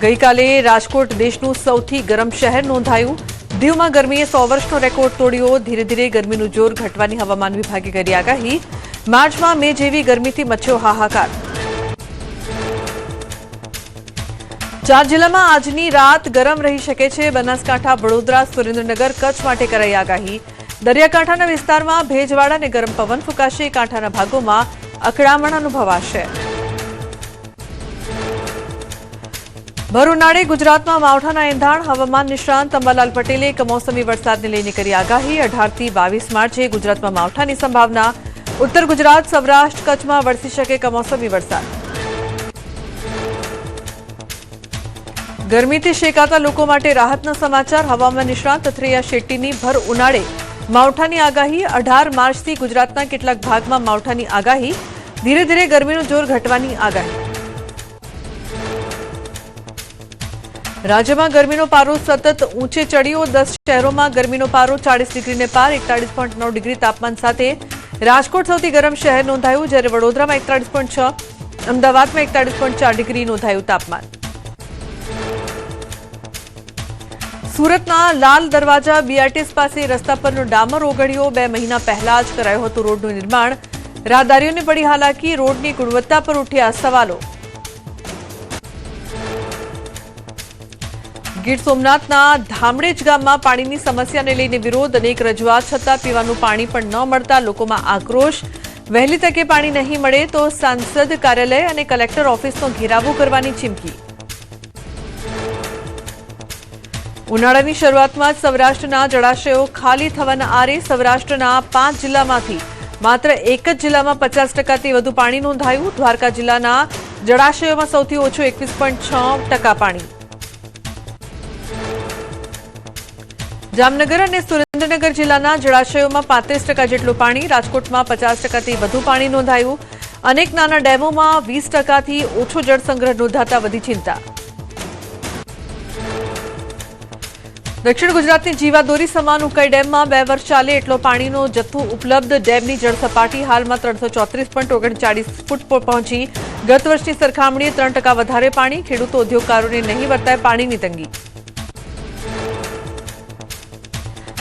ગઈકાલે રાજકોટ દેશનું સૌથી ગરમ શહેર નોંધાયું। દીવમાં ગરમીએ 100 વર્ષનો રેકોર્ડ તોડ્યો। ધીરે ધીરે ગરમીનું જોર ઘટવાની હવામાન વિભાગે કરી આગાહી। માર્ચમાં મે જેવી ગરમીથી મચ્યો હાહાકાર। 4 જિલ્લામાં આજની રાત ગરમ રહી શકે છે। બનાસકાંઠા, વડોદરા, સુરેન્દ્રનગર, કચ્છ માટે કરાઈ આગાહી। દરિયાકાંઠાના વિસ્તારમાં ભેજવાળા અને ગરમ પવન ફૂંકાશે। કાંઠાના ભાગોમાં અકળામણ અનુભવાશે। ભર ઉનાળે ગુજરાતમાં માવઠાના એંધાણ। હવામાન નિષ્ણાંત અંબાલાલ પટેલે કમોસમી વરસાદને લઈને કરી આગાહી। 18 થી 22 માર્ચે ગુજરાતમાં માવઠાની સંભાવના। ઉત્તર ગુજરાત, સૌરાષ્ટ્ર, કચ્છમાં વરસી શકે કમોસમી વરસાદ। ગરમીથી શેકાતા લોકો માટે રાહતના સમાચાર। હવામાન નિષ્ણાંત અથૈયા શેટ્ટીની ભર ઉનાળે માવઠાની આગાહી। 18 માર્ચથી ગુજરાતના કેટલાક ભાગમાં માવઠાની આગાહી। ધીરે ધીરે ગરમીનું જોર ઘટવાની આગાહી। રાજ્યમાં ગરમીનો પારો સતત ઊંચે ચડ્યો। 10 શહેરોમાં ગરમીનો પારો 40 ડિગ્રીને પાર। 41.9 ડિગ્રી તાપમાન સાથે રાજકોટ સૌથી ગરમ શહેર નોંધાયું, જ્યારે વડોદરામાં 41.6, અમદાવાદમાં 41.4 ડિગ્રી નોંધાયું તાપમાન। સુરતના લાલ દરવાજા બીઆરટીએસ પાસે રસ્તા પરનો ડામર ઓગળ્યો। 2 મહિના પહેલા જ કરાયું હતું રોડનું નિર્માણ। રાહદારીઓને પડી હાલાકી। રોડની ગુણવત્તા પર ઉઠ્યા સવાલો। ગીર સોમનાથના ધામડેજ ગામમાં પાણીની સમસ્યાને લઈને વિરોધ। અનેક રજૂઆત છતાં પીવાનું પાણી પણ ન મળતા લોકોમાં આક્રોશ। વહેલી તકે પાણી નહીં મળે તો સાંસદ કાર્યાલય અને કલેક્ટર ઓફિસનો ઘેરાવો કરવાની ચીમકી। ઉનાળાની શરૂઆતમાં જ સૌરાષ્ટ્રના જળાશયો ખાલી થવાના આરે। સૌરાષ્ટ્રના 5 જિલ્લામાંથી માત્ર એક જ જિલ્લામાં 50%થી વધુ પાણી નોંધાયું। દ્વારકા જિલ્લાના જળાશયોમાં સૌથી ઓછું 21.6% પાણી। જામનગર અને સુરેન્દ્રનગર જિલ્લાના જળાશયોમાં 35% જેટલું પાણી। રાજકોટમાં 50%થી વધુ પાણી નોંધાયું। અનેક નાના ડેમોમાં 20%થી ઓછો જળસંગ્રહ નોંધાતા વધી ચિંતા। દક્ષિણ ગુજરાતની જીવાદોરી સમાન ઉકાઈ ડેમમાં 2 વર્ષ ચાલે એટલો પાણીનો જથ્થો ઉપલબ્ધ। ડેમની જળ સપાટી હાલમાં 334.39 ફૂટ પહોંચી। ગત વર્ષની સરખામણીએ 3% વધારે પાણી। ખેડૂતો, ઉદ્યોગકારોને નહીં વર્તાય પાણીની તંગી।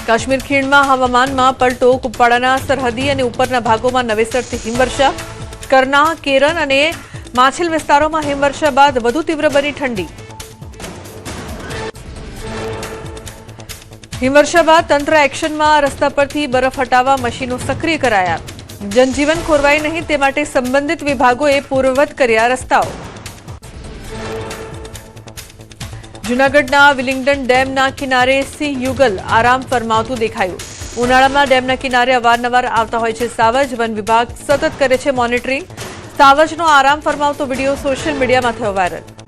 કાશ્મીર ખીણમાં હવામાનમાં પલટો। કુપવાડાના સરહદી અને ઉપરના ભાગોમાં નવેસરથી હિમવર્ષા। કરના, કેરન અને માછિલ વિસ્તારોમાં હિમવર્ષા બાદ વધુ તીવ્ર બની ઠંડી। હિમવર્ષા બાદ તંત્ર એક્શનમાં। રસ્તા પરથી બરફ હટાવવા મશીનો સક્રિય કરાયા। જનજીવન ખોરવાય નહીં તે માટે સંબંધિત વિભાગોએ પૂર્વવત કર્યા રસ્તાઓ। જૂનાગઢના વિલિંગડન ડેમના કિનારે સિંહ યુગલ આરામ ફરમાવતું દેખાયું। ઉનાળામાં ડેમના કિનારે અવારનવાર આવતા હોય છે સાવજ। વન વિભાગ સતત કરે છે મોનિટરિંગ। સાવજનો આરામ ફરમાવતો વિડીયો સોશિયલ મીડિયામાં થયો વાયરલ।